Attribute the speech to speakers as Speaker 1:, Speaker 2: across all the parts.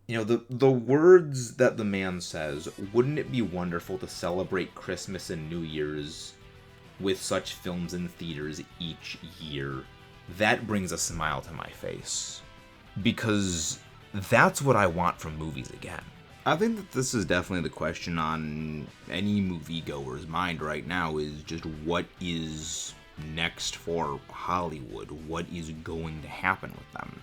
Speaker 1: The words that the man says, wouldn't it be wonderful to celebrate Christmas and New Year's with such films in theaters each year? That brings a smile to my face. Because that's what I want from movies again. I think that this is definitely the question on any moviegoer's mind right now, is just what is next for Hollywood? What is going to happen with them?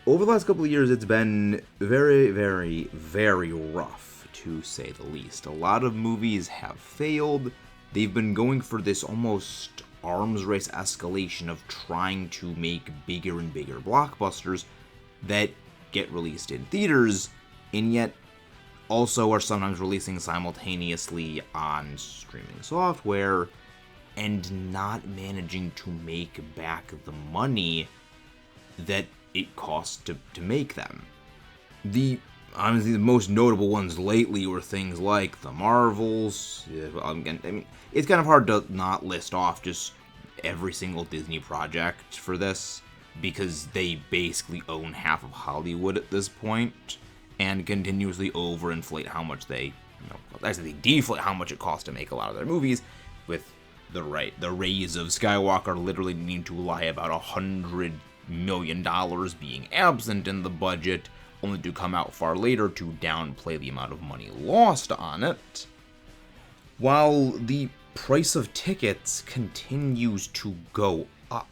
Speaker 1: Over the last couple of years, it's been very, very, very rough, to say the least. A lot of movies have failed. They've been going for this almost arms race escalation of trying to make bigger and bigger blockbusters that get released in theaters, and yet also are sometimes releasing simultaneously on streaming software and not managing to make back the money that it costs to make them. Honestly, the most notable ones lately were things like the Marvels. It's kind of hard to not list off just every single Disney project for this, because they basically own half of Hollywood at this point, and continuously overinflate how much they deflate how much it costs to make a lot of their movies, with the Rays of Skywalker literally needing to lie about $100 million being absent in the budget, only to come out far later to downplay the amount of money lost on it, while the price of tickets continues to go up,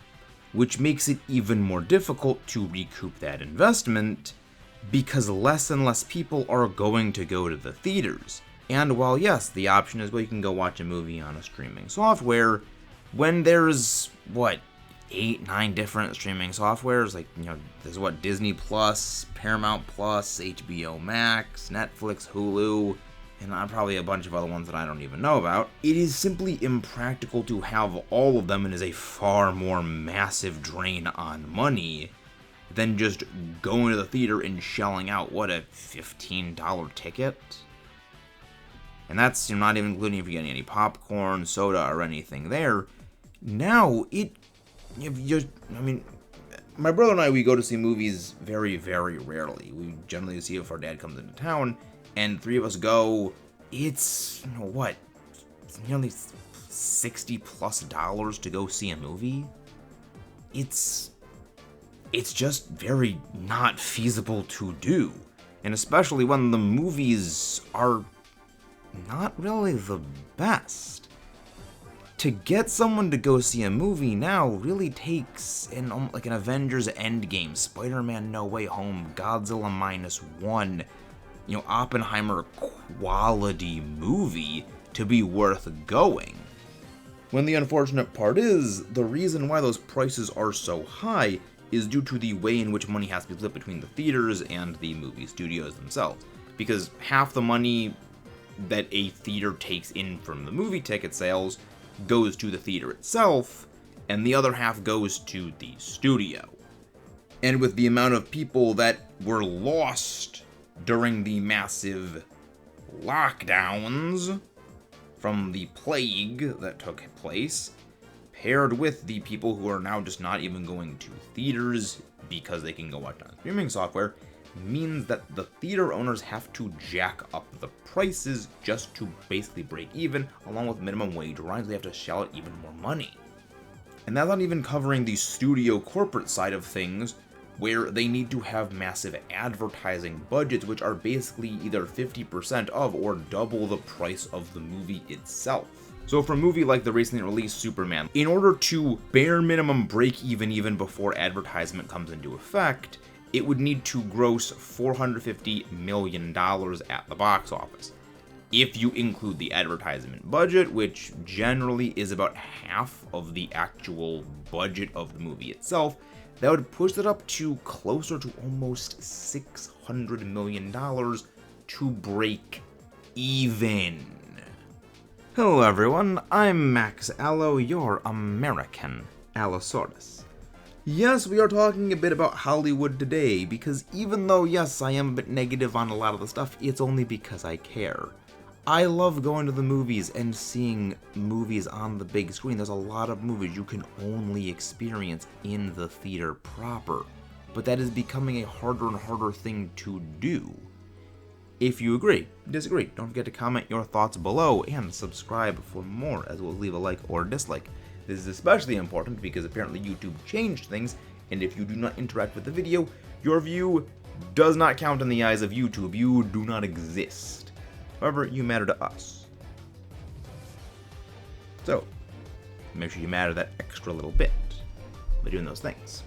Speaker 1: which makes it even more difficult to recoup that investment, because less and less people are going to go to the theaters. And while yes, the option is, well, you can go watch a movie on a streaming software, when there's 8, 9 different streaming softwares, there's Disney Plus, Paramount Plus, HBO Max, Netflix, Hulu, and probably a bunch of other ones that I don't even know about. It is simply impractical to have all of them, and is a far more massive drain on money than just going to the theater and shelling out, a $15 ticket? And that's not even including if you're getting any popcorn, soda, or anything there. Now, my brother and I, we go to see movies very, very rarely. We generally see it if our dad comes into town, and 3 of us go. It's, nearly $60+ to go see a movie? It's just very not feasible to do. And especially when the movies are not really the best. To get someone to go see a movie now really takes an Avengers Endgame, Spider-Man No Way Home, Godzilla -1, Oppenheimer quality movie to be worth going. When the unfortunate part is, the reason why those prices are so high is due to the way in which money has to be split between the theaters and the movie studios themselves. Because half the money that a theater takes in from the movie ticket sales goes to the theater itself, and the other half goes to the studio. And with the amount of people that were lost during the massive lockdowns from the plague that took place, paired with the people who are now just not even going to theaters because they can go watch on streaming software, means that the theater owners have to jack up the prices just to basically break even, along with minimum wage rise. They have to shell out even more money. And that's not even covering the studio corporate side of things, where they need to have massive advertising budgets, which are basically either 50% of or double the price of the movie itself. So for a movie like the recently released Superman, in order to bare minimum break even before advertisement comes into effect, it would need to gross $450 million at the box office. If you include the advertisement budget, which generally is about half of the actual budget of the movie itself, that would push it up to closer to almost $600 million to break even. Hello everyone, I'm Max Allo, your American Allosaurus. Yes, we are talking a bit about Hollywood today, because even though, yes, I am a bit negative on a lot of the stuff, it's only because I care. I love going to the movies and seeing movies on the big screen. There's a lot of movies you can only experience in the theater proper. but that is becoming a harder and harder thing to do. If you agree, disagree, don't forget to comment your thoughts below and subscribe for more, as well as leave a like or dislike. This is especially important because apparently YouTube changed things, and if you do not interact with the video, your view does not count in the eyes of YouTube. You do not exist. However, you matter to us. So, make sure you matter that extra little bit by doing those things.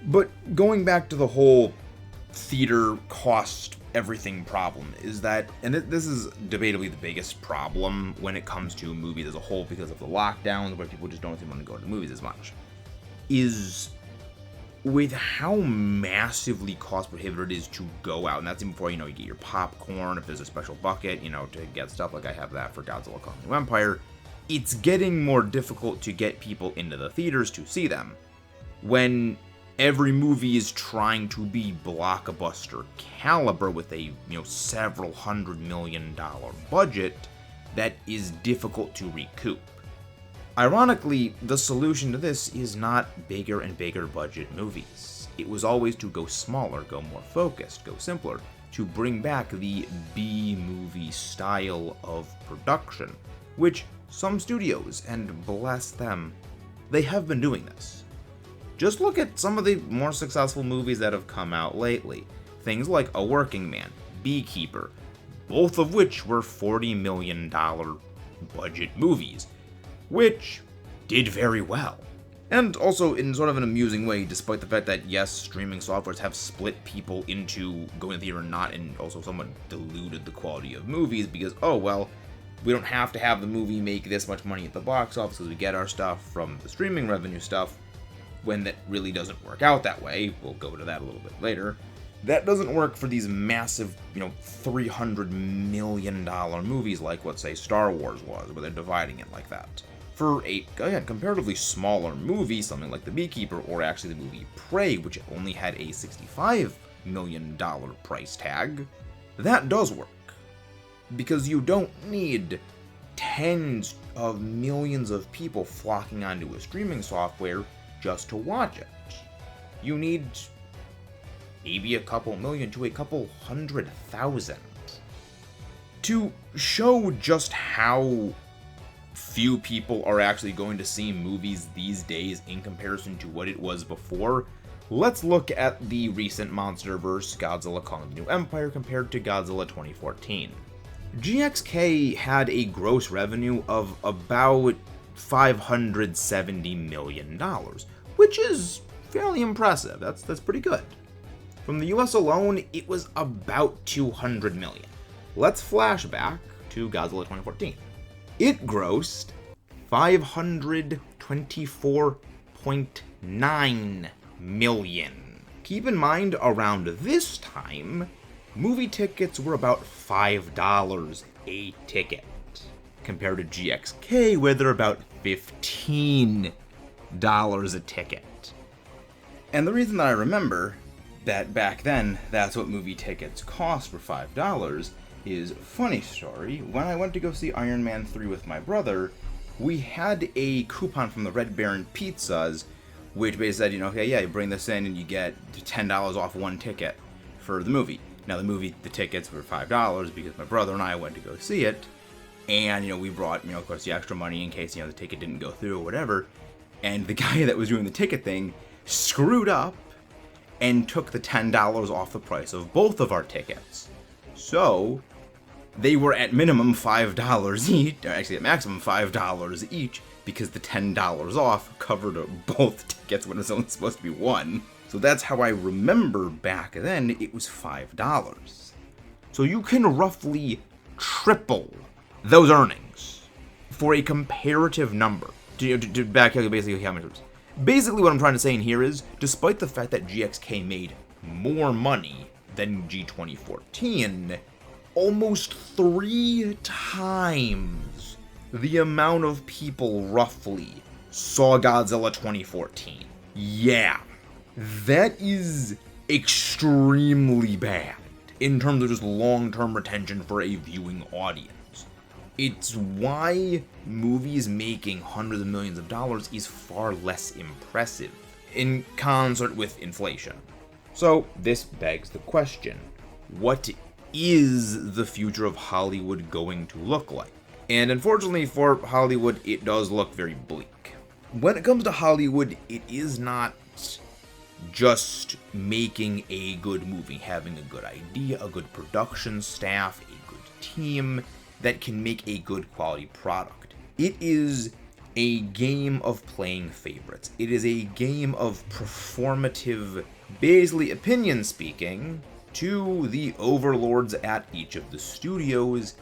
Speaker 1: But going back to the whole theater cost everything problem is that, and this is debatably the biggest problem when it comes to movies as a whole because of the lockdowns where people just don't seem to want to go to movies as much, is with how massively cost prohibitive it is to go out. And that's even before, you get your popcorn, if there's a special bucket, to get stuff like I have that for Godzilla Kong New Empire. It's getting more difficult to get people into the theaters to see them when every movie is trying to be blockbuster caliber with a, several $100 million budget that is difficult to recoup. Ironically, the solution to this is not bigger and bigger budget movies. It was always to go smaller, go more focused, go simpler, to bring back the B-movie style of production, which some studios, and bless them, they have been doing this. Just look at some of the more successful movies that have come out lately. Things like A Working Man, Beekeeper, both of which were $40 million budget movies, which did very well. And also in sort of an amusing way, despite the fact that, yes, streaming softwares have split people into going to the theater and not, and also somewhat diluted the quality of movies because, oh, well, we don't have to have the movie make this much money at the box office because we get our stuff from the streaming revenue stuff, when that really doesn't work out that way. We'll go to that a little bit later. That doesn't work for these massive, $300 million movies like, let's say, Star Wars was, where they're dividing it like that. For a, again, comparatively smaller movie, something like The Beekeeper, or actually the movie Prey, which only had a $65 million price tag, that does work. Because you don't need tens of millions of people flocking onto a streaming software just to watch it. You need maybe a couple million to a couple 100,000. To show just how few people are actually going to see movies these days in comparison to what it was before, let's look at the recent MonsterVerse Godzilla Kong New Empire compared to Godzilla 2014. GXK had a gross revenue of about $570 million, which is fairly impressive. That's pretty good. From the US alone, it was about $200 million. Let's flash back to Godzilla 2014. It grossed $524.9 million. Keep in mind, around this time, movie tickets were about $5 a ticket, compared to GXK, where they're about $15 a ticket. And the reason that I remember that back then, that's what movie tickets cost for $5 is, funny story, when I went to go see Iron Man 3 with my brother, we had a coupon from the Red Baron Pizzas, which basically said, okay, yeah, you bring this in and you get $10 off one ticket for the movie. Now the tickets were $5 because my brother and I went to go see it, and, we brought, of course, the extra money in case, the ticket didn't go through or whatever, and the guy that was doing the ticket thing screwed up and took the $10 off the price of both of our tickets. So they were at minimum $5 each, or actually at maximum $5 each, because the $10 off covered both tickets when it was only supposed to be one. So that's how I remember back then it was $5. So you can roughly triple those earnings for a comparative number. To back calculate basically how much it was. Basically what I'm trying to say in here is, despite the fact that GXK made more money than G2014, almost 3 times the amount of people roughly saw Godzilla 2014. Yeah, that is extremely bad in terms of just long-term retention for a viewing audience. It's why movies making hundreds of millions of dollars is far less impressive in concert with inflation. So this begs the question, what is the future of Hollywood going to look like? And unfortunately for Hollywood, it does look very bleak. When it comes to Hollywood, it is not just making a good movie, having a good idea, a good production staff, a good team that can make a good quality product. It is a game of playing favorites. It is a game of performative, basically opinion speaking, to the overlords at each of the studios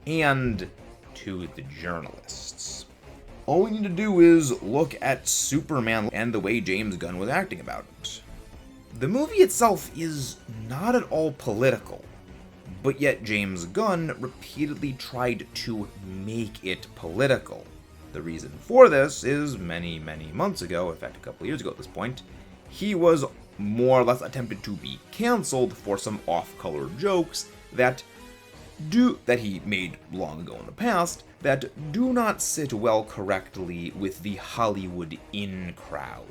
Speaker 1: and to the journalists. All we need to do is look at Superman and the way James Gunn was acting about it. The movie itself is not at all political, but yet James Gunn repeatedly tried to make it political. The reason for this is many months ago, in fact a couple years ago at this point, he was more or less attempted to be cancelled for some off-color jokes that he made long ago in the past that do not sit well correctly with the Hollywood in crowd.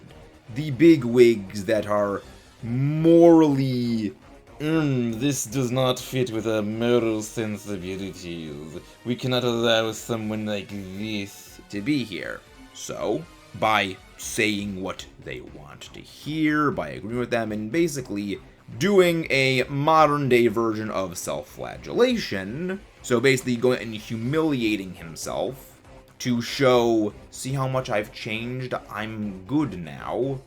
Speaker 1: The big wigs that are morally, this does not fit with our moral sensibilities. We cannot allow someone like this to be here. So, by saying what they want to hear, by agreeing with them, and basically doing a modern day version of self-flagellation, so basically going and humiliating himself to show, see how much I've changed, I'm good now,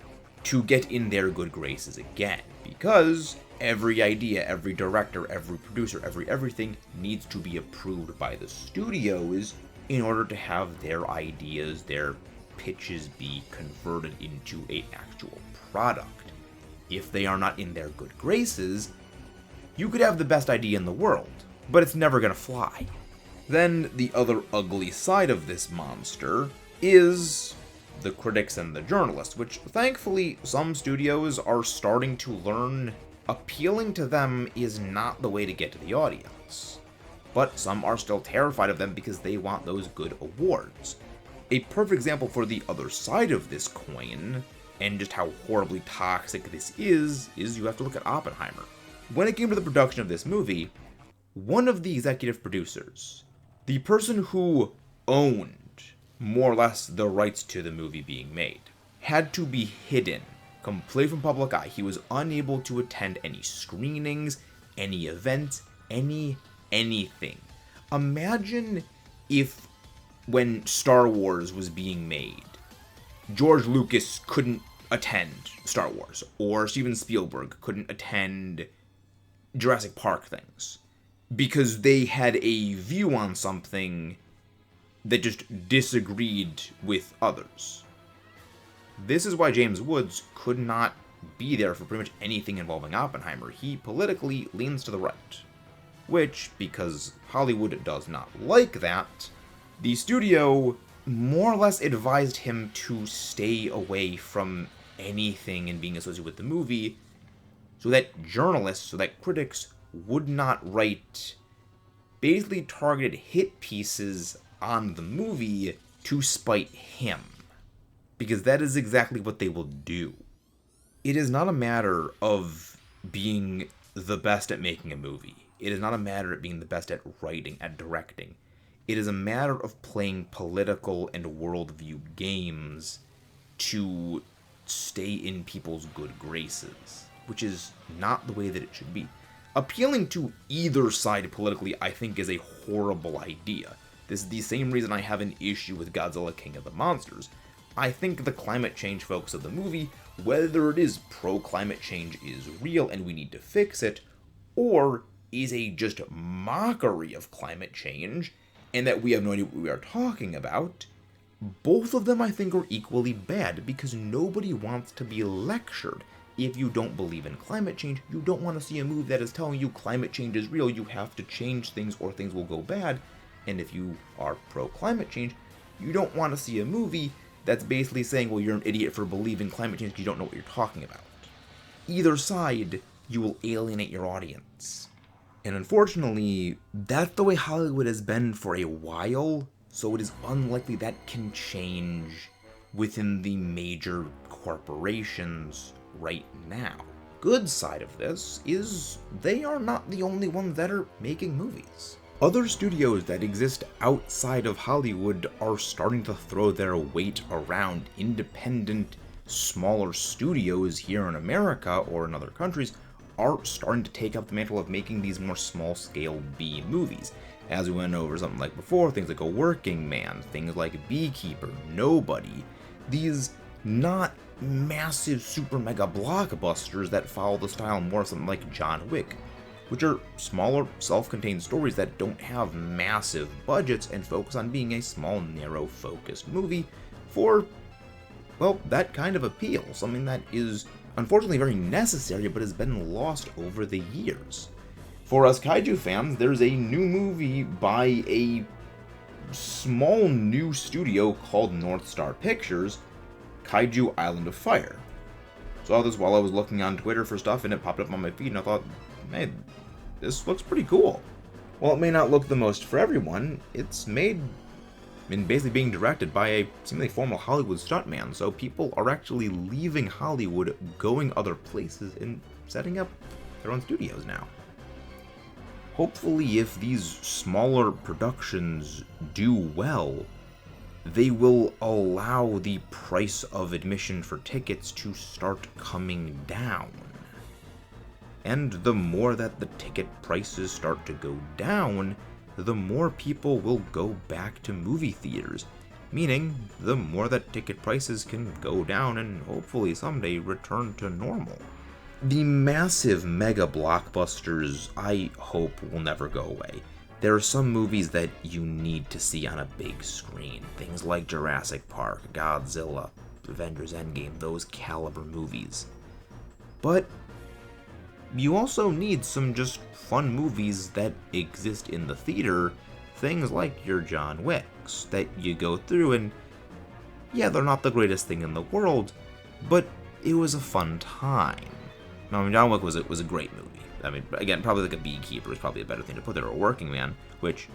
Speaker 1: to get in their good graces again. Because every idea, every director, every producer, everything needs to be approved by the studios in order to have their ideas, their pitches be converted into an actual product. If they are not in their good graces, you could have the best idea in the world, but it's never gonna fly. Then the other ugly side of this monster is the critics and the journalists, which thankfully some studios are starting to learn appealing to them is not the way to get to the audience. But some are still terrified of them because they want those good awards. A perfect example for the other side of this coin, and just how horribly toxic this is you have to look at Oppenheimer. When it came to the production of this movie, one of the executive producers, the person who owned more or less the rights to the movie being made, had to be hidden completely from public eye. He was unable to attend any screenings, any events, anything. Imagine if when Star Wars was being made, George Lucas couldn't attend Star Wars, or Steven Spielberg couldn't attend Jurassic Park things, because they had a view on something that just disagreed with others. This is why James Woods could not be there for pretty much anything involving Oppenheimer. He politically leans to the right, which, because Hollywood does not like that, the studio more or less advised him to stay away from anything and being associated with the movie, so that journalists, so that critics would not write basically targeted hit pieces on the movie to spite him. Because that is exactly what they will do. It is not a matter of being the best at making a movie. It is not a matter of being the best at writing, at directing. It is a matter of playing political and worldview games to stay in people's good graces, which is not the way that it should be. Appealing to either side politically, I think, is a horrible idea. This is the same reason I have an issue with Godzilla King of the Monsters. I think the climate change focus of the movie, whether it is pro-climate change is real and we need to fix it, or is a just mockery of climate change, and that we have no idea what we are talking about, both of them I think are equally bad, because nobody wants to be lectured. If you don't believe in climate change, you don't want to see a movie that is telling you climate change is real, you have to change things or things will go bad. And if you are pro-climate change, you don't want to see a movie that's basically saying, well, you're an idiot for believing climate change because you don't know what you're talking about. Either side, you will alienate your audience. And unfortunately, that's the way Hollywood has been for a while, so it is unlikely that can change within the major corporations right now. good side of this is they are not the only ones that are making movies. Other studios that exist outside of Hollywood are starting to throw their weight around. Independent, smaller studios here in America or in other countries are starting to take up the mantle of making these more small-scale B movies. As we went over something like before, things like A Working Man, things like Beekeeper, Nobody, these not massive super mega blockbusters that follow the style more of something like John Wick, which are smaller, self-contained stories that don't have massive budgets and focus on being a small, narrow-focused movie for, well, that kind of appeal, something that is unfortunately very necessary but has been lost over the years. For us kaiju fans, there's a new movie by a small new studio called North Star Pictures, Kaiju Island of Fire. Saw this while I was looking on Twitter for stuff and it popped up on my feed and I thought, hey, this looks pretty cool. While it may not look the most for everyone, it's made and basically being directed by a seemingly former Hollywood stuntman, so people are actually leaving Hollywood, going other places, and setting up their own studios now. Hopefully, if these smaller productions do well, they will allow the price of admission for tickets to start coming down. And the more that the ticket prices start to go down, the more people will go back to movie theaters, meaning the more that ticket prices can go down and hopefully someday return to normal. The massive mega blockbusters, I hope, will never go away. There are some movies that you need to see on a big screen, things like Jurassic Park, Godzilla, Avengers Endgame, those caliber movies. But you also need some just fun movies that exist in the theater, things like your John Wicks, that you go through and, yeah, they're not the greatest thing in the world, but it was a fun time. I mean, John Wick was a great movie. I mean, again, probably like a Beekeeper is probably a better thing to put there, or a Working Man, which,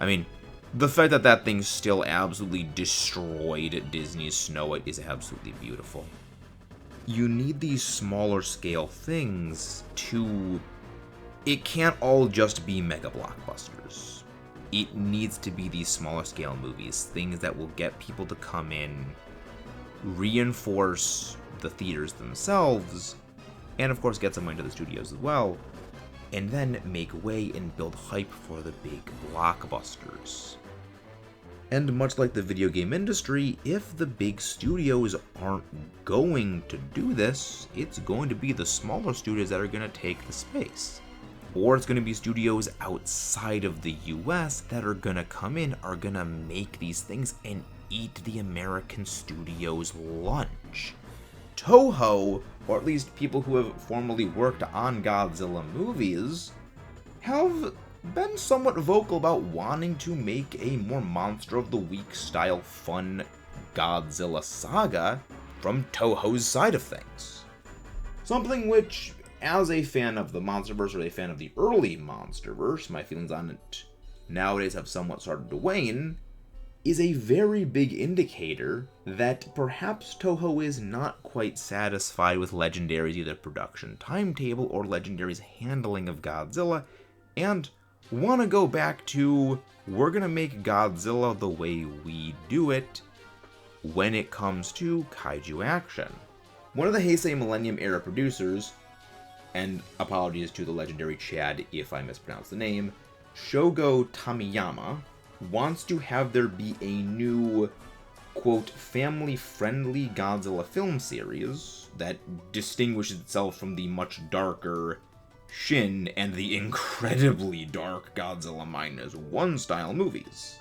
Speaker 1: I mean, the fact that that thing still absolutely destroyed Disney's Snow White is absolutely beautiful. You need these smaller scale things to... It can't all just be mega blockbusters. It needs to be these smaller scale movies, things that will get people to come in, reinforce the theaters themselves, and of course get some into the studios as well, and then make way and build hype for the big blockbusters. And much like the video game industry, if the big studios aren't going to do this, it's going to be the smaller studios that are going to take the space. Or it's going to be studios outside of the US that are going to come in, are going to make these things and eat the American studios' lunch. Toho, or at least people who have formerly worked on Godzilla movies, have been somewhat vocal about wanting to make a more Monster of the Week style fun Godzilla saga from Toho's side of things. Something which, as a fan of the Monsterverse or a fan of the early Monsterverse, my feelings on it nowadays have somewhat started to wane, is a very big indicator that perhaps Toho is not quite satisfied with Legendary's either production timetable or Legendary's handling of Godzilla, and want to go back to, we're going to make Godzilla the way we do it when it comes to kaiju action. One of the Heisei Millennium era producers, and apologies to the legendary Chad if I mispronounce the name, Shogo Tamiyama, wants to have there be a new, quote, family-friendly Godzilla film series that distinguishes itself from the much darker Shin and the incredibly dark Godzilla -1 style movies,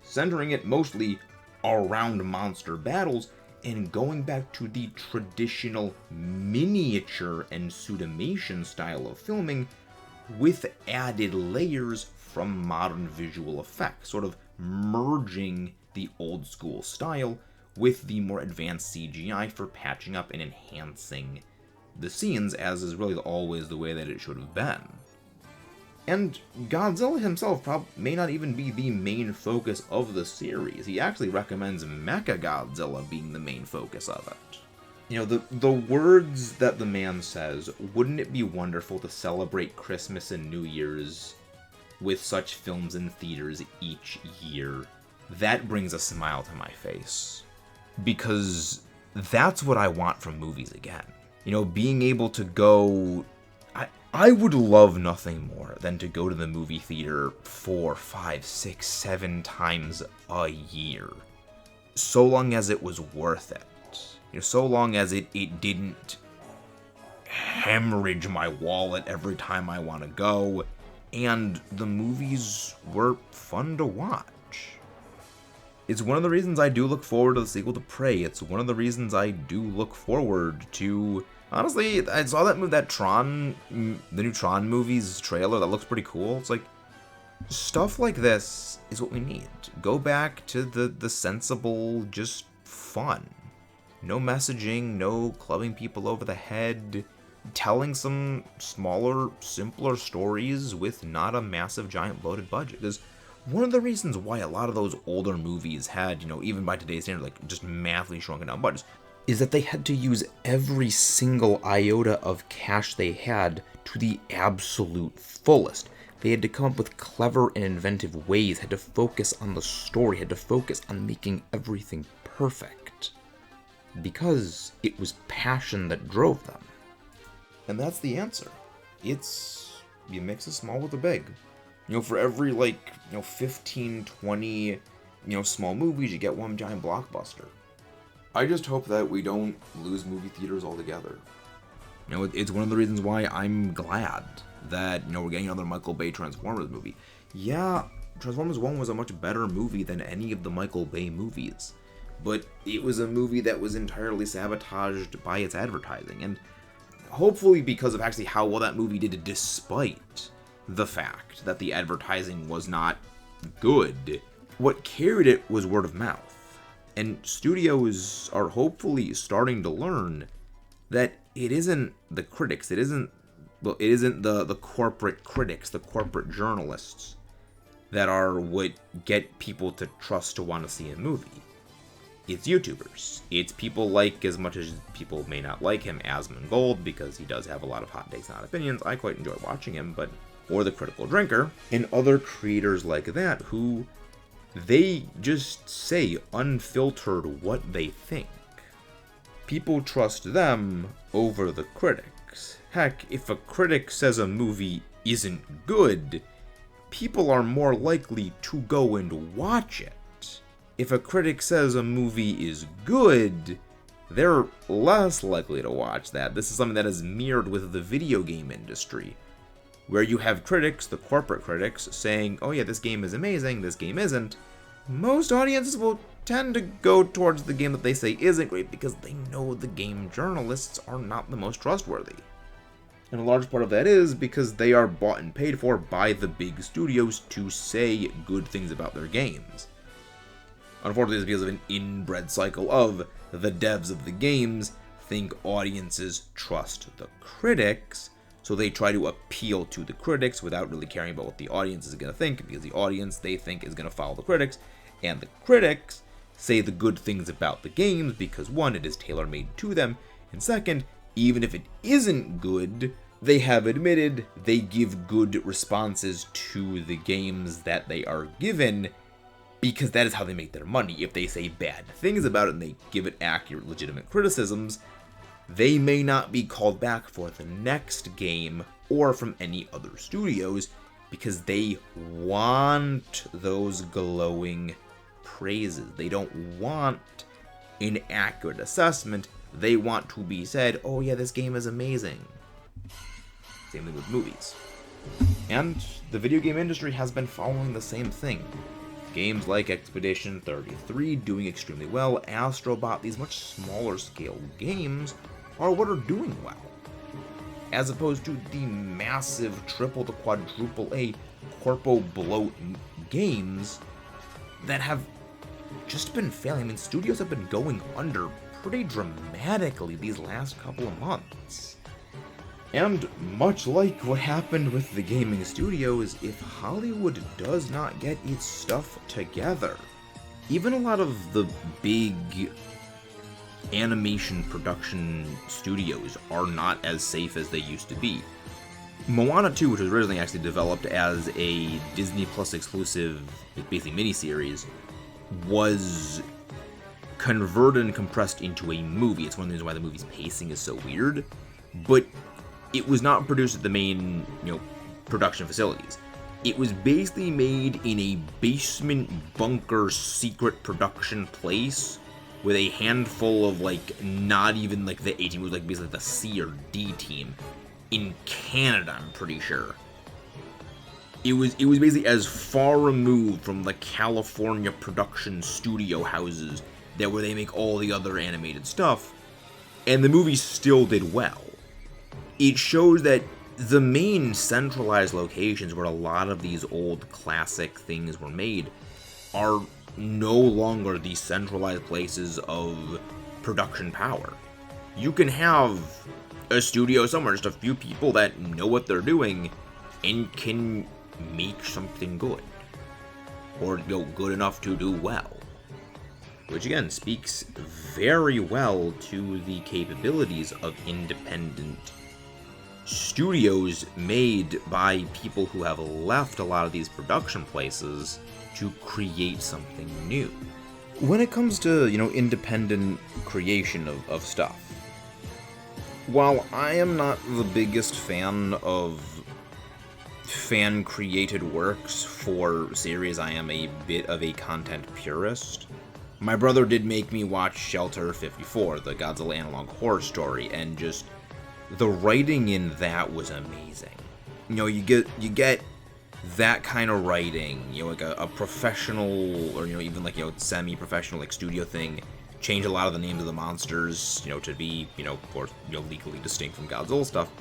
Speaker 1: centering it mostly around monster battles and going back to the traditional miniature and Suitimation style of filming with added layers from modern visual effects, sort of merging the old school style with the more advanced CGI for patching up and enhancing the scenes, as is really always the way that it should have been. And Godzilla himself may not even be the main focus of the series. He actually recommends Mechagodzilla being the main focus of it. The words that the man says, wouldn't it be wonderful to celebrate Christmas and New Year's with such films in theaters each year? That brings a smile to my face. Because that's what I want from movies again. Being able to go... I would love nothing more than to go to the movie theater 4, 5, 6, 7 times a year. So long as it was worth it. So long as it didn't hemorrhage my wallet every time I want to go, and the movies were fun to watch. It's one of the reasons I do look forward to the sequel to Prey. It's one of the reasons I do look forward to... Honestly, I saw that the new Tron movies trailer. That looks pretty cool. It's like, stuff like this is what we need. Go back to the sensible, just fun. No messaging, no clubbing people over the head. Telling some smaller, simpler stories with not a massive, giant, bloated budget. Because one of the reasons why a lot of those older movies had, even by today's standard, like, just massively shrunken down budgets, is that they had to use every single iota of cash they had to the absolute fullest. They had to come up with clever and inventive ways, had to focus on the story, had to focus on making everything perfect. Because it was passion that drove them. And that's the answer. It's, you mix the small with the big. For every, 15, 20, small movies, you get one giant blockbuster. I just hope that we don't lose movie theaters altogether. It's one of the reasons why I'm glad that, we're getting another Michael Bay Transformers movie. Yeah, Transformers 1 was a much better movie than any of the Michael Bay movies. But it was a movie that was entirely sabotaged by its advertising. And hopefully because of actually how well that movie did, despite the fact that the advertising was not good, what carried it was word of mouth. And studios are hopefully starting to learn that it isn't the critics, it isn't the corporate critics, the corporate journalists that are what get people to trust to want to see a movie. It's YouTubers. It's people like, as much as people may not like him, Asmongold, because he does have a lot of hot takes and hot opinions. I quite enjoy watching him, or The Critical Drinker, and other creators like that who... they just say unfiltered what they think. People trust them over the critics. Heck, if a critic says a movie isn't good, people are more likely to go and watch it. If a critic says a movie is good, they're less likely to watch that. This is something that is mirrored with the video game industry, where you have critics, the corporate critics, saying, oh yeah, this game is amazing, this game isn't. Most audiences will tend to go towards the game that they say isn't great because they know the game journalists are not the most trustworthy. And a large part of that is because they are bought and paid for by the big studios to say good things about their games. Unfortunately, it's because of an inbred cycle of the devs of the games think audiences trust the critics, so they try to appeal to the critics without really caring about what the audience is going to think, because the audience, they think, is going to follow the critics, and the critics say the good things about the games because, one, it is tailor-made to them, and second, even if it isn't good, they have admitted they give good responses to the games that they are given, because that is how they make their money. If they say bad things about it and they give it accurate, legitimate criticisms, they may not be called back for the next game or from any other studios because they want those glowing praises. They don't want an accurate assessment. They want to be said, oh yeah, this game is amazing. Same thing with movies. And the video game industry has been following the same thing. Games like Expedition 33 doing extremely well, Astrobot, these much smaller scale games are what are doing well. As opposed to the massive triple to quadruple A corpo bloat games that have just been failing. I mean, studios have been going under pretty dramatically these last couple of months. And much like what happened with the gaming studios, if Hollywood does not get its stuff together, even a lot of the big animation production studios are not as safe as they used to be. Moana 2, which was originally actually developed as a Disney Plus exclusive, basically miniseries, was converted and compressed into a movie. It's one of the reasons why the movie's pacing is so weird. But it was not produced at the main, production facilities. It was basically made in a basement bunker secret production place with a handful of, not even, the A team, it was, basically the C or D team in Canada, I'm pretty sure. It was basically as far removed from the California production studio houses that where they make all the other animated stuff, and the movie still did well. It shows that the main centralized locations where a lot of these old classic things were made are no longer the centralized places of production power. You can have a studio somewhere, just a few people that know what they're doing and can make something good. Or, good enough to do well. Which again speaks very well to the capabilities of independent studios made by people who have left a lot of these production places to create something new. When it comes to, independent creation of stuff, while I am not the biggest fan of fan-created works for series, I am a bit of a content purist. My brother did make me watch Shelter 54, the Godzilla analog horror story, and just the writing in that was amazing. You get that kind of writing, a professional or even semi-professional studio thing. Change a lot of the names of the monsters, to be, of course, legally distinct from Godzilla stuff.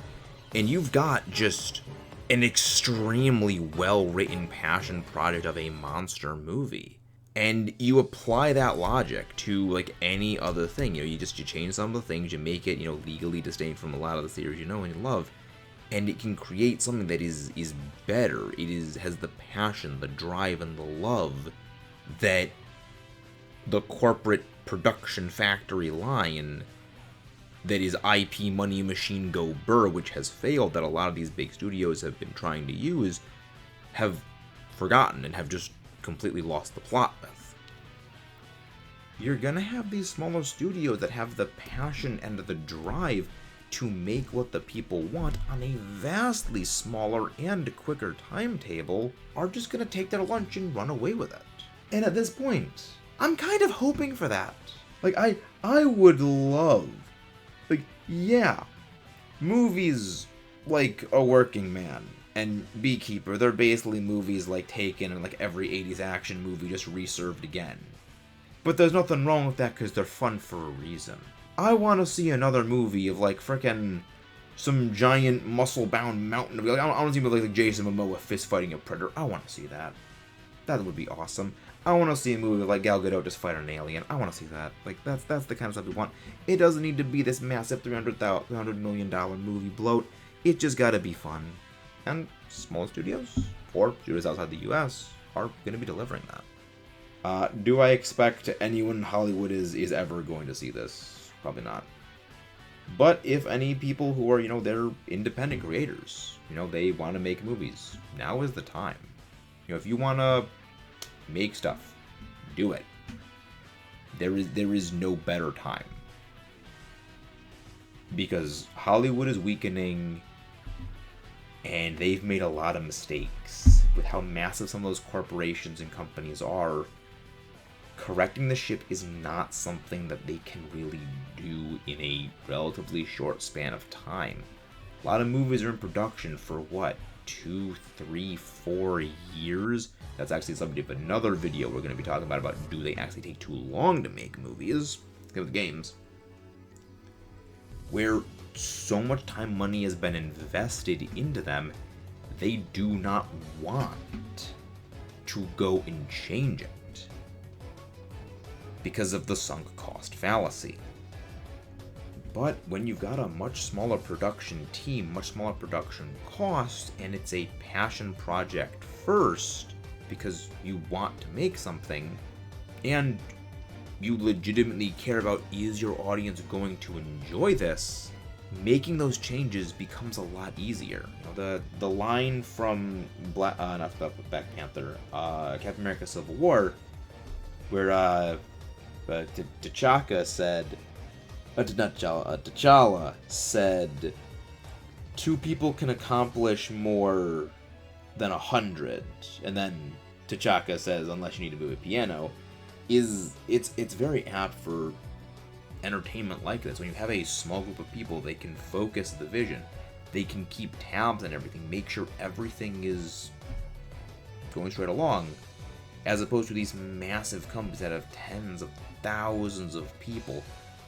Speaker 1: And you've got just an extremely well-written passion project of a monster movie. And you apply that logic to, any other thing. You change some of the things, you make it, legally distinct from a lot of the series you know and you love. And it can create something that is better. It has the passion, the drive, and the love that the corporate production factory line that is IP money machine go burr, which has failed, that a lot of these big studios have been trying to use, have forgotten and have just completely lost the plot with. You're gonna have these smaller studios that have the passion and the drive to make what the people want on a vastly smaller and quicker timetable, are just gonna take their lunch and run away with it. And at this point, I'm kind of hoping for that. I would love, movies like A Working Man and Beekeeper, they're basically movies like Taken and every 80s action movie just reserved again. But there's nothing wrong with that because they're fun for a reason. I want to see another movie of frickin' some giant muscle-bound mountain. I want to see Jason Momoa fist fighting a predator. I want to see that. That would be awesome. I want to see a movie like Gal Gadot just fight an alien. I want to see that. That's the kind of stuff we want. It doesn't need to be this massive $300 million movie bloat. It just gotta be fun. And small studios, or studios outside the US, are going to be delivering that. Do I expect anyone in Hollywood is ever going to see this? Probably not. But if any people who are, they're independent creators, they want to make movies, now is the time. If you want to make stuff, do it. There is no better time. Because Hollywood is weakening, and they've made a lot of mistakes with how massive some of those corporations and companies are. Correcting the ship is not something that they can really do in a relatively short span of time. A lot of movies are in production for 2, 3, 4 years? That's actually the subject of another video we're going to be talking about do they actually take too long to make movies? With games. Where so much time, money has been invested into them, they do not want to go and change it. Because of the sunk cost fallacy. But when you've got a much smaller production team, much smaller production cost, and it's a passion project first, because you want to make something, and you legitimately care about, is your audience going to enjoy this, making those changes becomes a lot easier. You know, the line from Black Panther, Captain America: Civil War, where T'Challa said, two people can accomplish more than 100, and then T'Challa says, unless you need to move a piano, it's very apt for entertainment like this. When you have a small group of people, they can focus the vision, they can keep tabs on everything, make sure everything is going straight along, as opposed to these massive companies that have tens of thousands of people.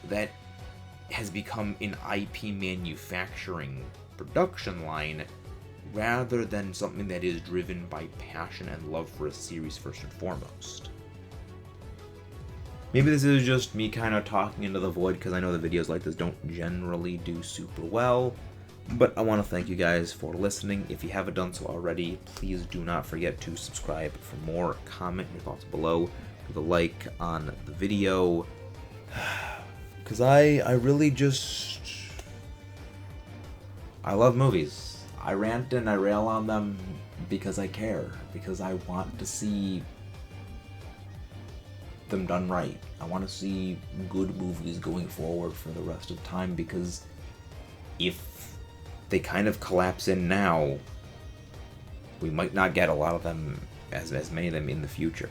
Speaker 1: That has become an IP manufacturing production line rather than something that is driven by passion and love for a series first and foremost. Maybe this is just me kind of talking into the void, because I know the videos like this don't generally do super well, but I want to thank you guys for listening. If you haven't done so already, please do not forget to subscribe for more. Comment your thoughts below, leave a like on the video, because I really just, I love movies. I rant and I rail on them because I care, because I want to see them done right. I want to see good movies going forward for the rest of time, because if they kind of collapse in now, we might not get a lot of them, as many of them in the future.